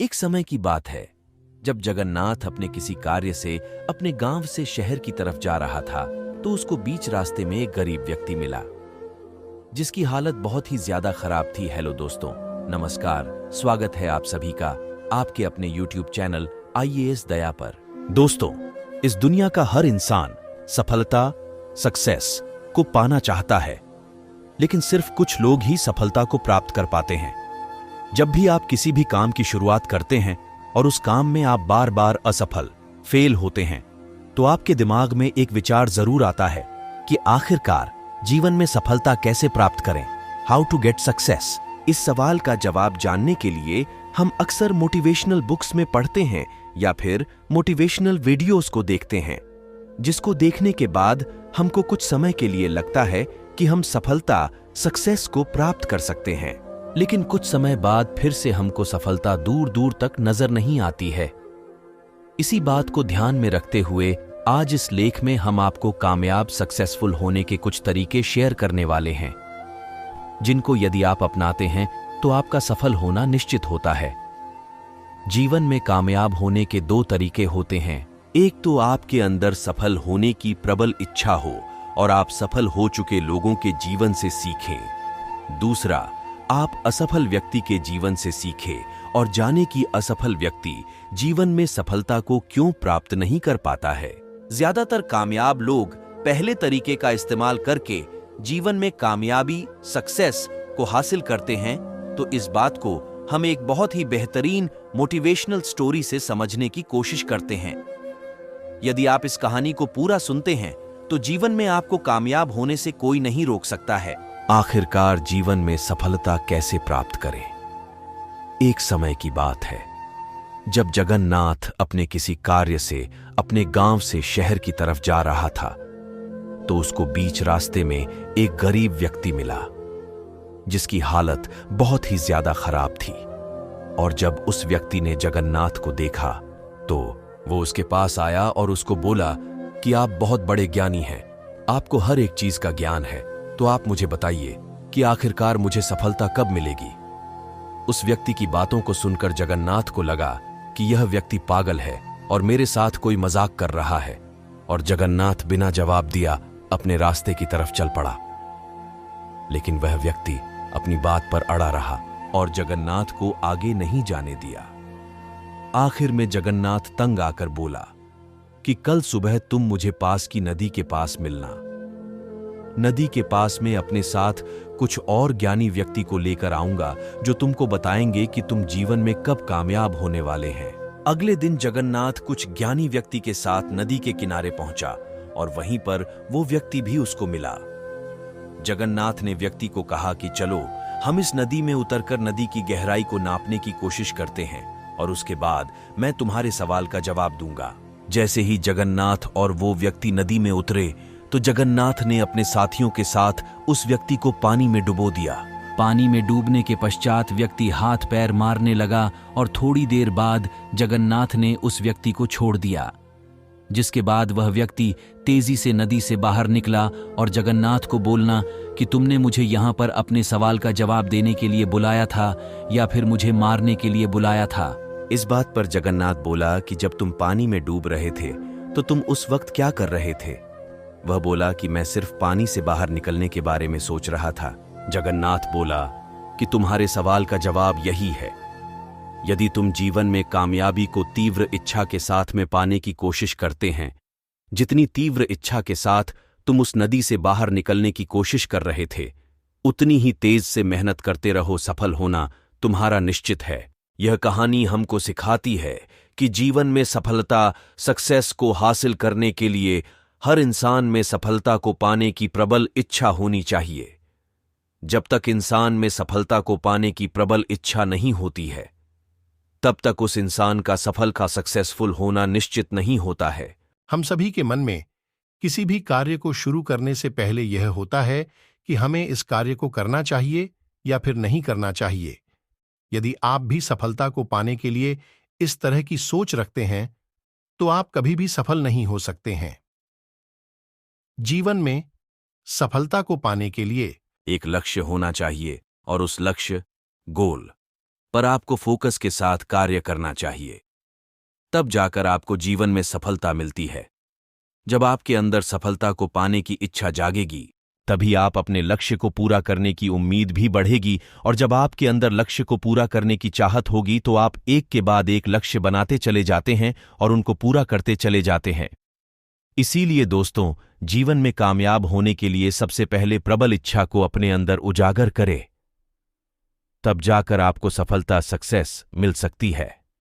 एक समय की बात है जब जगन्नाथ अपने किसी कार्य से अपने गांव से शहर की तरफ जा रहा था तो उसको बीच रास्ते में एक गरीब व्यक्ति मिला जिसकी हालत बहुत ही ज्यादा खराब थी। हेलो दोस्तों, नमस्कार, स्वागत है आप सभी का आपके अपने YouTube चैनल आईएएस दया पर। दोस्तों, इस दुनिया का हर इंसान सफलता, सक्सेस को पाना चाहता है, लेकिन सिर्फ कुछ लोग ही सफलता को प्राप्त कर पाते हैं। जब भी आप किसी भी काम की शुरुआत करते हैं और उस काम में आप बार बार असफल, फेल होते हैं, तो आपके दिमाग में एक विचार जरूर आता है कि आखिरकार जीवन में सफलता कैसे प्राप्त करें, हाउ टू गेट सक्सेस। इस सवाल का जवाब जानने के लिए हम अक्सर मोटिवेशनल बुक्स में पढ़ते हैं या फिर मोटिवेशनल वीडियोस को देखते हैं, जिसको देखने के बाद हमको कुछ समय के लिए लगता है कि हम सफलता, सक्सेस को प्राप्त कर सकते हैं, लेकिन कुछ समय बाद फिर से हमको सफलता दूर दूर तक नजर नहीं आती है। इसी बात को ध्यान में रखते हुए आज इस लेख में हम आपको कामयाब, सक्सेसफुल होने के कुछ तरीके शेयर करने वाले हैं, जिनको यदि आप अपनाते हैं तो आपका सफल होना निश्चित होता है। जीवन में कामयाब होने के दो तरीके होते हैं। एक तो आपके अंदर सफल होने की प्रबल इच्छा हो और आप सफल हो चुके लोगों के जीवन से सीखें। दूसरा, आप असफल व्यक्ति के जीवन से सीखें और जाने कि असफल व्यक्ति जीवन में सफलता को क्यों प्राप्त नहीं कर पाता है। ज्यादातर कामयाब लोग पहले तरीके का इस्तेमाल करके जीवन में कामयाबी, सक्सेस को हासिल करते हैं, तो इस बात को हम एक बहुत ही बेहतरीन मोटिवेशनल स्टोरी से समझने की कोशिश करते हैं। यदि आप इस कहानी को पूरा सुनते हैं तो जीवन में आपको कामयाब होने से कोई नहीं रोक सकता है। आखिरकार जीवन में सफलता कैसे प्राप्त करें। एक समय की बात है जब जगन्नाथ अपने किसी कार्य से अपने गांव से शहर की तरफ जा रहा था तो उसको बीच रास्ते में एक गरीब व्यक्ति मिला जिसकी हालत बहुत ही ज्यादा खराब थी। और जब उस व्यक्ति ने जगन्नाथ को देखा तो वो उसके पास आया और उसको बोला कि आप बहुत बड़े ज्ञानी हैं, आपको हर एक चीज का ज्ञान है, तो आप मुझे बताइए कि आखिरकार मुझे सफलता कब मिलेगी। उस व्यक्ति की बातों को सुनकर जगन्नाथ को लगा कि यह व्यक्ति पागल है और मेरे साथ कोई मजाक कर रहा है, और जगन्नाथ बिना जवाब दिया अपने रास्ते की तरफ चल पड़ा। लेकिन वह व्यक्ति अपनी बात पर अड़ा रहा और जगन्नाथ को आगे नहीं जाने दिया। आखिर में जगन्नाथ तंग आकर बोला कि कल सुबह तुम मुझे पास की नदी के पास मिलना। नदी के पास में अपने साथ कुछ और ज्ञानी व्यक्ति को लेकर आऊंगा जो तुमको बताएंगे कि तुम जीवन में कब कामयाब होने वाले हैं। अगले दिन जगन्नाथ कुछ ज्ञानी व्यक्ति के साथ नदी के किनारे पहुंचा और वहीं पर वो व्यक्ति भी उसको मिला। जगन्नाथ ने व्यक्ति को कहा कि चलो हम इस नदी में उतरकर नदी की गहराई को नापने की कोशिश करते हैं और उसके बाद मैं तुम्हारे सवाल का जवाब दूंगा। जैसे ही जगन्नाथ और वो व्यक्ति नदी में उतरे तो जगन्नाथ ने अपने साथियों के साथ उस व्यक्ति को पानी में डुबो दिया। पानी में डूबने के पश्चात व्यक्ति हाथ पैर मारने लगा और थोड़ी देर बाद जगन्नाथ ने उस व्यक्ति को छोड़ दिया, जिसके बाद वह व्यक्ति तेजी से नदी से बाहर निकला और जगन्नाथ को बोलना कि तुमने मुझे यहाँ पर अपने सवाल का जवाब देने के लिए बुलाया था या फिर मुझे मारने के लिए बुलाया था। इस बात पर जगन्नाथ बोला कि जब तुम पानी में डूब रहे थे तो तुम उस वक्त क्या कर रहे थे। वह बोला कि मैं सिर्फ पानी से बाहर निकलने के बारे में सोच रहा था। जगन्नाथ बोला कि तुम्हारे सवाल का जवाब यही है। यदि तुम जीवन में कामयाबी को तीव्र इच्छा के साथ में पाने की कोशिश करते हैं, जितनी तीव्र इच्छा के साथ तुम उस नदी से बाहर निकलने की कोशिश कर रहे थे, उतनी ही तेज से मेहनत करते रहो, सफल होना तुम्हारा निश्चित है। यह कहानी हमको सिखाती है कि जीवन में सफलता, सक्सेस को हासिल करने के लिए हर इंसान में सफलता को पाने की प्रबल इच्छा होनी चाहिए। जब तक इंसान में सफलता को पाने की प्रबल इच्छा नहीं होती है, तब तक उस इंसान का सफल का सक्सेसफुल होना निश्चित नहीं होता है। हम सभी के मन में किसी भी कार्य को शुरू करने से पहले यह होता है कि हमें इस कार्य को करना चाहिए या फिर नहीं करना चाहिए। यदि आप भी सफलता को पाने के लिए इस तरह की सोच रखते हैं, तो आप कभी भी सफल नहीं हो सकते हैं। जीवन में सफलता को पाने के लिए एक लक्ष्य होना चाहिए और उस लक्ष्य, गोल, पर आपको फोकस के साथ कार्य करना चाहिए। तब जाकर आपको जीवन में सफलता मिलती है। जब आपके अंदर सफलता को पाने की इच्छा जागेगी, तभी आप अपने लक्ष्य को पूरा करने की उम्मीद भी बढ़ेगी, और जब आपके अंदर लक्ष्य को पूरा करने की चाहत होगी तो आप एक के बाद एक लक्ष्य बनाते चले जाते हैं और उनको पूरा करते चले जाते हैं। इसीलिए दोस्तों, जीवन में कामयाब होने के लिए सबसे पहले प्रबल इच्छा को अपने अंदर उजागर करें, तब जाकर आपको सफलता, सक्सेस मिल सकती है।